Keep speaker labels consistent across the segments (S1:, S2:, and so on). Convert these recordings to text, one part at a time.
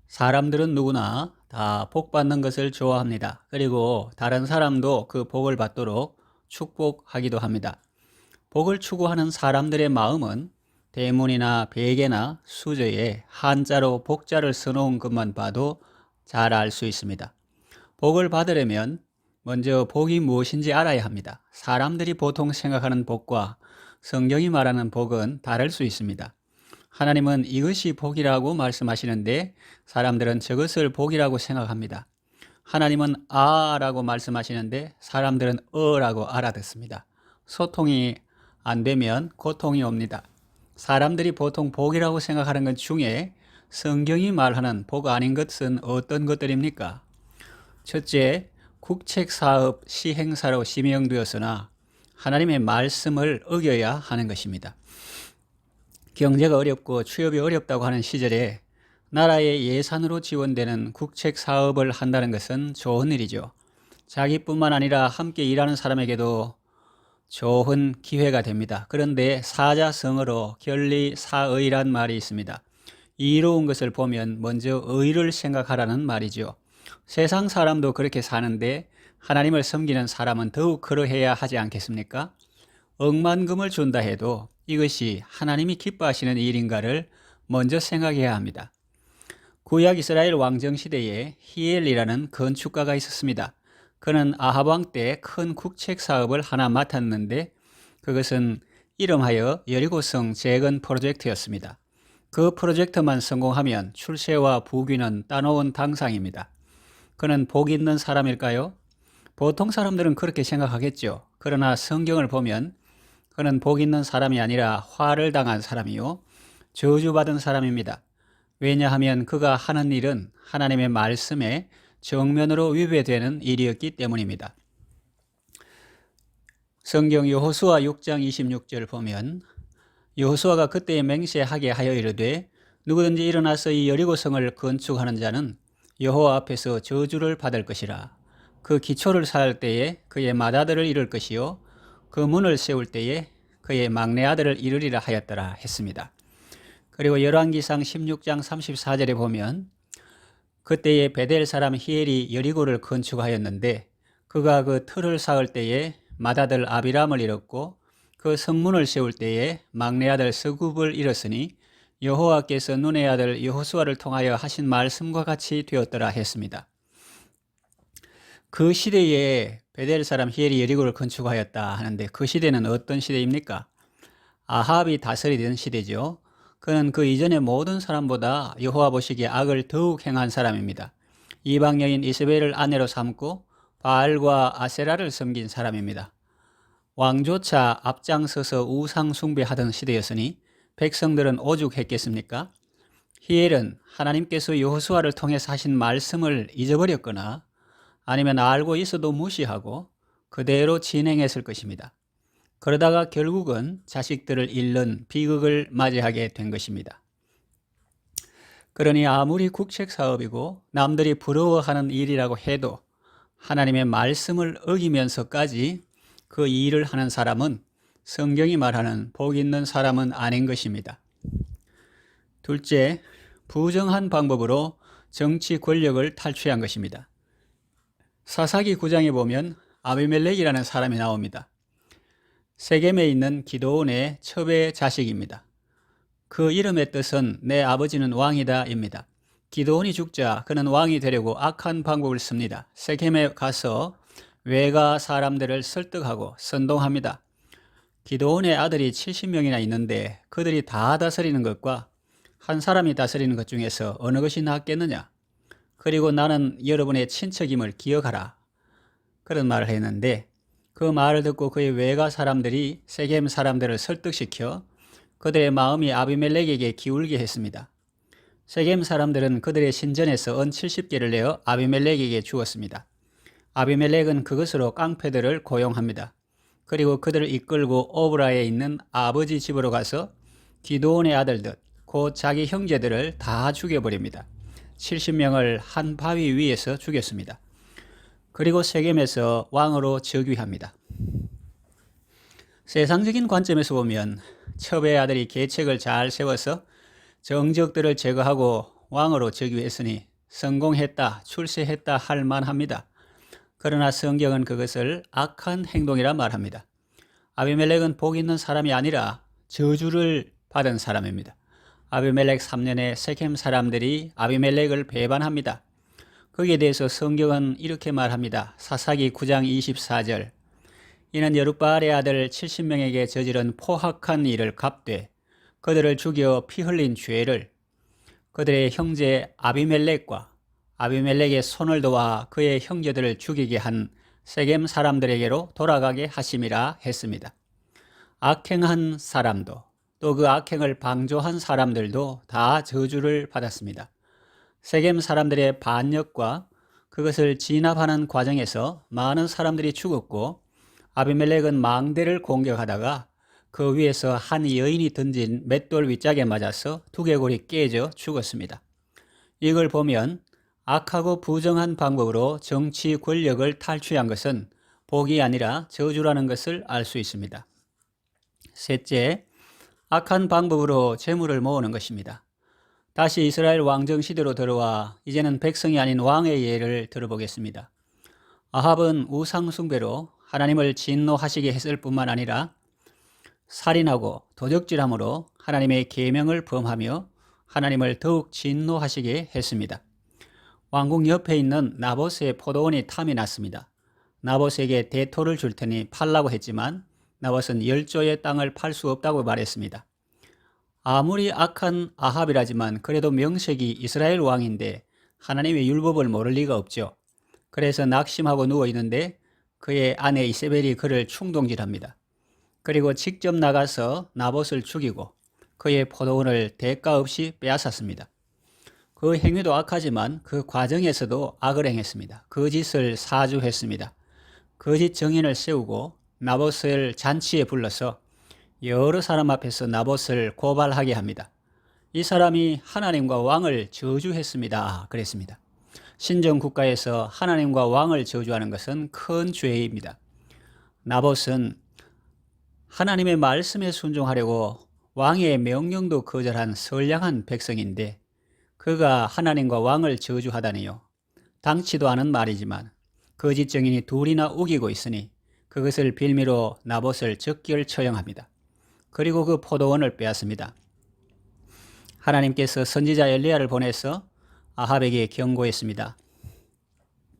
S1: 사람들은 누구나 다 복 받는 것을 좋아합니다. 그리고 다른 사람도 그 복을 받도록 축복하기도 합니다. 복을 추구하는 사람들의 마음은 대문이나 베개나 수저에 한자로 복자를 써놓은 것만 봐도 잘 알 수 있습니다. 복을 받으려면 먼저 복이 무엇인지 알아야 합니다. 사람들이 보통 생각하는 복과 성경이 말하는 복은 다를 수 있습니다. 하나님은 이것이 복이라고 말씀하시는데 사람들은 저것을 복이라고 생각합니다. 하나님은 아라고 말씀하시는데 사람들은 어라고 알아듣습니다. 소통이 안 되면 고통이 옵니다. 사람들이 보통 복이라고 생각하는 것 중에 성경이 말하는 복 아닌 것은 어떤 것들입니까? 첫째, 국책사업 시행사로 지명되었으나 하나님의 말씀을 어겨야 하는 것입니다. 경제가 어렵고 취업이 어렵다고 하는 시절에 나라의 예산으로 지원되는 국책 사업을 한다는 것은 좋은 일이죠. 자기뿐만 아니라 함께 일하는 사람에게도 좋은 기회가 됩니다. 그런데 사자성어로 결리사의란 말이 있습니다. 이로운 것을 보면 먼저 의를 생각하라는 말이죠. 세상 사람도 그렇게 사는데 하나님을 섬기는 사람은 더욱 그러해야 하지 않겠습니까? 억만금을 준다 해도 이것이 하나님이 기뻐하시는 일인가를 먼저 생각해야 합니다. 구약 이스라엘 왕정 시대에 히엘이라는 건축가가 있었습니다. 그는 아합 왕 때 큰 국책 사업을 하나 맡았는데 그것은 이름하여 여리고성 재건 프로젝트였습니다. 그 프로젝트만 성공하면 출세와 부귀는 따놓은 당상입니다. 그는 복 있는 사람일까요? 보통 사람들은 그렇게 생각하겠죠. 그러나 성경을 보면 그는 복 있는 사람이 아니라 화를 당한 사람이요 저주받은 사람입니다. 왜냐하면 그가 하는 일은 하나님의 말씀에 정면으로 위배되는 일이었기 때문입니다. 성경 여호수아 6장 26절 보면 여호수아가 그때에 맹세하게 하여 이르되 누구든지 일어나서 이 여리고성을 건축하는 자는 여호와 앞에서 저주를 받을 것이라. 그 기초를 쌓을 때에 그의 맏아들을 이룰 것이요 그 문을 세울 때에 그의 막내 아들을 이루리라 하였더라 했습니다. 그리고 열왕기상 16장 34절에 보면 그때에 베델 사람 히엘이 여리고를 건축하였는데 그가 그 틀을 쌓을 때에 맏아들 아비람을 잃었고 그 성문을 세울 때에 막내 아들 스굽을 잃었으니 여호와께서 눈의 아들 여호수아를 통하여 하신 말씀과 같이 되었더라 했습니다. 그 시대에 베델 사람 히엘이 여리고를 건축하였다 하는데 그 시대는 어떤 시대입니까? 아합이 다스리던 시대죠. 그는 그 이전의 모든 사람보다 여호와 보시기에 악을 더욱 행한 사람입니다. 이방 여인 이스벨을 아내로 삼고 바알과 아세라를 섬긴 사람입니다. 왕조차 앞장서서 우상 숭배하던 시대였으니 백성들은 오죽했겠습니까? 히엘은 하나님께서 여호수아를 통해서 하신 말씀을 잊어버렸거나 아니면 알고 있어도 무시하고 그대로 진행했을 것입니다. 그러다가 결국은 자식들을 잃는 비극을 맞이하게 된 것입니다. 그러니 아무리 국책 사업이고 남들이 부러워하는 일이라고 해도 하나님의 말씀을 어기면서까지 그 일을 하는 사람은 성경이 말하는 복 있는 사람은 아닌 것입니다. 둘째, 부정한 방법으로 정치 권력을 탈취한 것입니다. 사사기 9장에 보면 아비멜렉이라는 사람이 나옵니다. 세겜에 있는 기드온의 첩의 자식입니다. 그 이름의 뜻은 내 아버지는 왕이다입니다. 기드온이 죽자 그는 왕이 되려고 악한 방법을 씁니다. 세겜에 가서 외가 사람들을 설득하고 선동합니다. 기드온의 아들이 70명이나 있는데 그들이 다 다스리는 것과 한 사람이 다스리는 것 중에서 어느 것이 낫겠느냐? 그리고 나는 여러분의 친척임을 기억하라. 그런 말을 했는데 그 말을 듣고 그의 외가 사람들이 세겜 사람들을 설득시켜 그들의 마음이 아비멜렉에게 기울게 했습니다. 세겜 사람들은 그들의 신전에서 은 70개를 내어 아비멜렉에게 주었습니다. 아비멜렉은 그것으로 깡패들을 고용합니다. 그리고 그들을 이끌고 오브라에 있는 아버지 집으로 가서 기드온의 아들들, 곧 자기 형제들을 다 죽여버립니다. 70명을 한 바위 위에서 죽였습니다. 그리고 세겜에서 왕으로 즉위합니다. 세상적인 관점에서 보면 첩의 아들이 계책을 잘 세워서 정적들을 제거하고 왕으로 즉위했으니 성공했다, 출세했다 할 만합니다. 그러나 성경은 그것을 악한 행동이라 말합니다. 아비멜렉은 복 있는 사람이 아니라 저주를 받은 사람입니다. 아비멜렉 3년에 세겜 사람들이 아비멜렉을 배반합니다. 거기에 대해서 성경은 이렇게 말합니다. 사사기 9장 24절. 이는 여룻바알의 아들 70명에게 저지른 포악한 일을 갚되 그들을 죽여 피 흘린 죄를 그들의 형제 아비멜렉과 아비멜렉의 손을 도와 그의 형제들을 죽이게 한 세겜 사람들에게로 돌아가게 하심이라 했습니다. 악행한 사람도 또 그 악행을 방조한 사람들도 다 저주를 받았습니다. 세겜 사람들의 반역과 그것을 진압하는 과정에서 많은 사람들이 죽었고 아비멜렉은 망대를 공격하다가 그 위에서 한 여인이 던진 맷돌 윗짝에 맞아서 두개골이 깨져 죽었습니다. 이걸 보면 악하고 부정한 방법으로 정치 권력을 탈취한 것은 복이 아니라 저주라는 것을 알 수 있습니다. 셋째, 악한 방법으로 재물을 모으는 것입니다. 다시 이스라엘 왕정 시대로 들어와 이제는 백성이 아닌 왕의 예를 들어보겠습니다. 아합은 우상 숭배로 하나님을 진노하시게 했을 뿐만 아니라 살인하고 도적질함으로 하나님의 계명을 범하며 하나님을 더욱 진노하시게 했습니다. 왕궁 옆에 있는 나봇의 포도원이 탐이 났습니다. 나봇에게 대토를 줄 테니 팔라고 했지만 나봇은 10조의 땅을 팔 수 없다고 말했습니다. 아무리 악한 아합이라지만 그래도 명색이 이스라엘 왕인데 하나님의 율법을 모를 리가 없죠. 그래서 낙심하고 누워있는데 그의 아내 이세벨이 그를 충동질합니다. 그리고 직접 나가서 나봇을 죽이고 그의 포도원을 대가 없이 빼앗았습니다. 그 행위도 악하지만 그 과정에서도 악을 행했습니다. 거짓을 사주했습니다. 거짓 정인을 세우고 나봇을 잔치에 불러서 여러 사람 앞에서 나봇을 고발하게 합니다. 이 사람이 하나님과 왕을 저주했습니다. 그랬습니다. 신정 국가에서 하나님과 왕을 저주하는 것은 큰 죄입니다. 나봇은 하나님의 말씀에 순종하려고 왕의 명령도 거절한 선량한 백성인데 그가 하나님과 왕을 저주하다니요. 당치도 않은 말이지만 거짓 증인이 둘이나 우기고 있으니 그것을 빌미로 나봇을 적결 처형합니다. 그리고 그 포도원을 빼앗습니다. 하나님께서 선지자 엘리야를 보내서 아합에게 경고했습니다.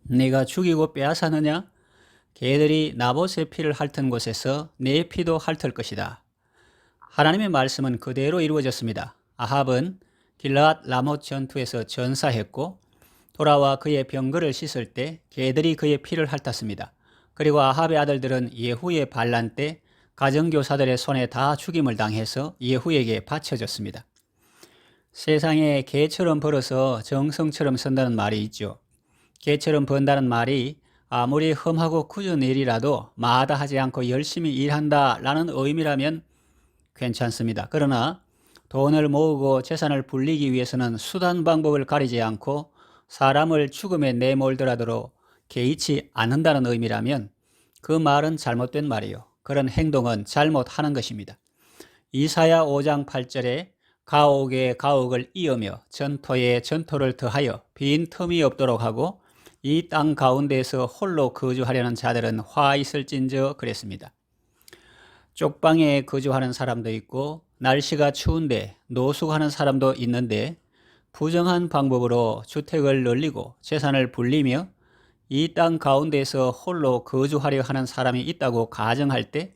S1: 네가 죽이고 빼앗았느냐? 개들이 나봇의 피를 핥은 곳에서 내 피도 핥을 것이다. 하나님의 말씀은 그대로 이루어졌습니다. 아합은 길르앗 라못 전투에서 전사했고 돌아와 그의 병거를 씻을 때 개들이 그의 피를 핥았습니다. 그리고 아합의 아들들은 예후의 반란 때 가정교사들의 손에 다 죽임을 당해서 예후에게 바쳐졌습니다. 세상에 개처럼 벌어서 정성처럼 선다는 말이 있죠. 개처럼 번다는 말이 아무리 험하고 굳은 일이라도 마다하지 않고 열심히 일한다라는 의미라면 괜찮습니다. 그러나 돈을 모으고 재산을 불리기 위해서는 수단 방법을 가리지 않고 사람을 죽음에 내몰더라도 개의치 않는다는 의미라면 그 말은 잘못된 말이요. 그런 행동은 잘못하는 것입니다. 이사야 5장 8절에 가옥에 가옥을 이으며 전토에 전토를 더하여 빈 틈이 없도록 하고 이 땅 가운데에서 홀로 거주하려는 자들은 화 있을진저 그랬습니다. 쪽방에 거주하는 사람도 있고 날씨가 추운데 노숙하는 사람도 있는데 부정한 방법으로 주택을 늘리고 재산을 불리며 이 땅 가운데에서 홀로 거주하려 하는 사람이 있다고 가정할 때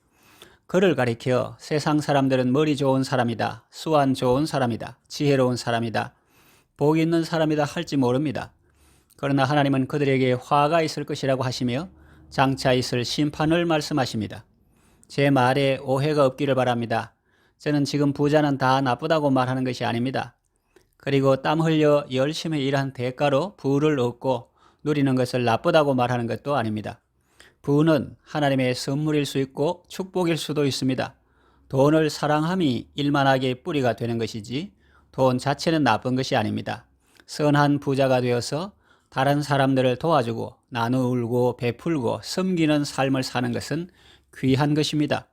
S1: 그를 가리켜 세상 사람들은 머리 좋은 사람이다, 수완 좋은 사람이다, 지혜로운 사람이다, 복 있는 사람이다 할지 모릅니다. 그러나 하나님은 그들에게 화가 있을 것이라고 하시며 장차 있을 심판을 말씀하십니다. 제 말에 오해가 없기를 바랍니다. 저는 지금 부자는 다 나쁘다고 말하는 것이 아닙니다. 그리고 땀 흘려 열심히 일한 대가로 부를 얻고 누리는 것을 나쁘다고 말하는 것도 아닙니다. 부는 하나님의 선물일 수 있고 축복일 수도 있습니다. 돈을 사랑함이 일만하게 뿌리가 되는 것이지 돈 자체는 나쁜 것이 아닙니다. 선한 부자가 되어서 다른 사람들을 도와주고 나누고 베풀고 섬기는 삶을 사는 것은 귀한 것입니다.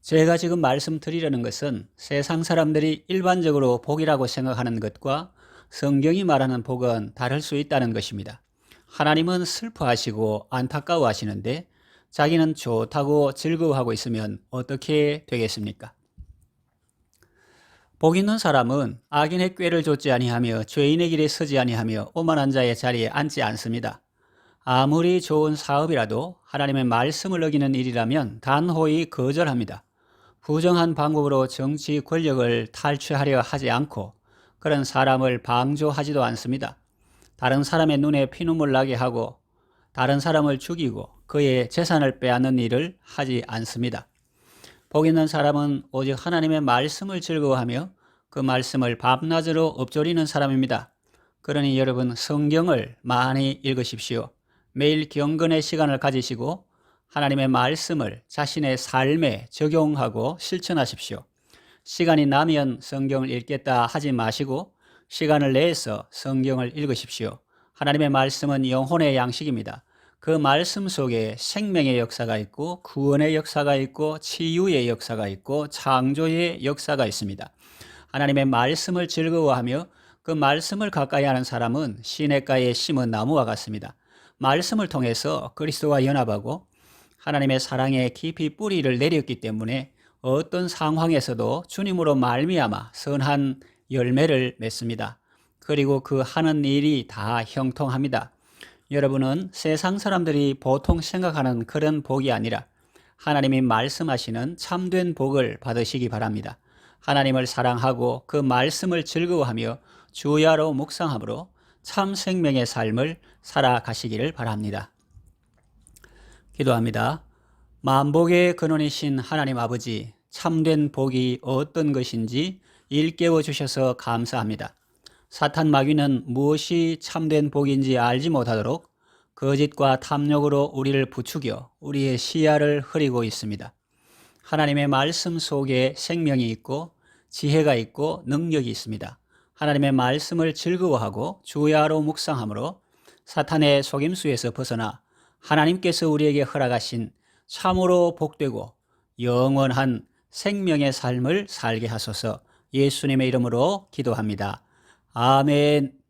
S1: 제가 지금 말씀드리려는 것은 세상 사람들이 일반적으로 복이라고 생각하는 것과 성경이 말하는 복은 다를 수 있다는 것입니다. 하나님은 슬퍼하시고 안타까워하시는데 자기는 좋다고 즐거워하고 있으면 어떻게 되겠습니까? 복 있는 사람은 악인의 꾀를 좇지 아니하며 죄인의 길에 서지 아니하며 오만한 자의 자리에 앉지 않습니다. 아무리 좋은 사업이라도 하나님의 말씀을 어기는 일이라면 단호히 거절합니다. 부정한 방법으로 정치 권력을 탈취하려 하지 않고 그런 사람을 방조하지도 않습니다. 다른 사람의 눈에 피눈물 나게 하고 다른 사람을 죽이고 그의 재산을 빼앗는 일을 하지 않습니다. 복 있는 사람은 오직 하나님의 말씀을 즐거워하며 그 말씀을 밤낮으로 읊조리는 사람입니다. 그러니 여러분 성경을 많이 읽으십시오. 매일 경건의 시간을 가지시고 하나님의 말씀을 자신의 삶에 적용하고 실천하십시오. 시간이 나면 성경을 읽겠다 하지 마시고 시간을 내서 성경을 읽으십시오. 하나님의 말씀은 영혼의 양식입니다. 그 말씀 속에 생명의 역사가 있고 구원의 역사가 있고 치유의 역사가 있고 창조의 역사가 있습니다. 하나님의 말씀을 즐거워하며 그 말씀을 가까이 하는 사람은 시냇가에 심은 나무와 같습니다. 말씀을 통해서 그리스도와 연합하고 하나님의 사랑에 깊이 뿌리를 내렸기 때문에 어떤 상황에서도 주님으로 말미암아 선한 열매를 맺습니다. 그리고 그 하는 일이 다 형통합니다. 여러분은 세상 사람들이 보통 생각하는 그런 복이 아니라 하나님이 말씀하시는 참된 복을 받으시기 바랍니다. 하나님을 사랑하고 그 말씀을 즐거워하며 주야로 묵상함으로 참 생명의 삶을 살아가시기를 바랍니다. 기도합니다. 만복의 근원이신 하나님 아버지, 참된 복이 어떤 것인지 일깨워 주셔서 감사합니다. 사탄 마귀는 무엇이 참된 복인지 알지 못하도록 거짓과 탐욕으로 우리를 부추겨 우리의 시야를 흐리고 있습니다. 하나님의 말씀 속에 생명이 있고 지혜가 있고 능력이 있습니다. 하나님의 말씀을 즐거워하고 주야로 묵상함으로 사탄의 속임수에서 벗어나 하나님께서 우리에게 허락하신 참으로 복되고 영원한 생명의 삶을 살게 하소서. 예수님의 이름으로 기도합니다. 아멘.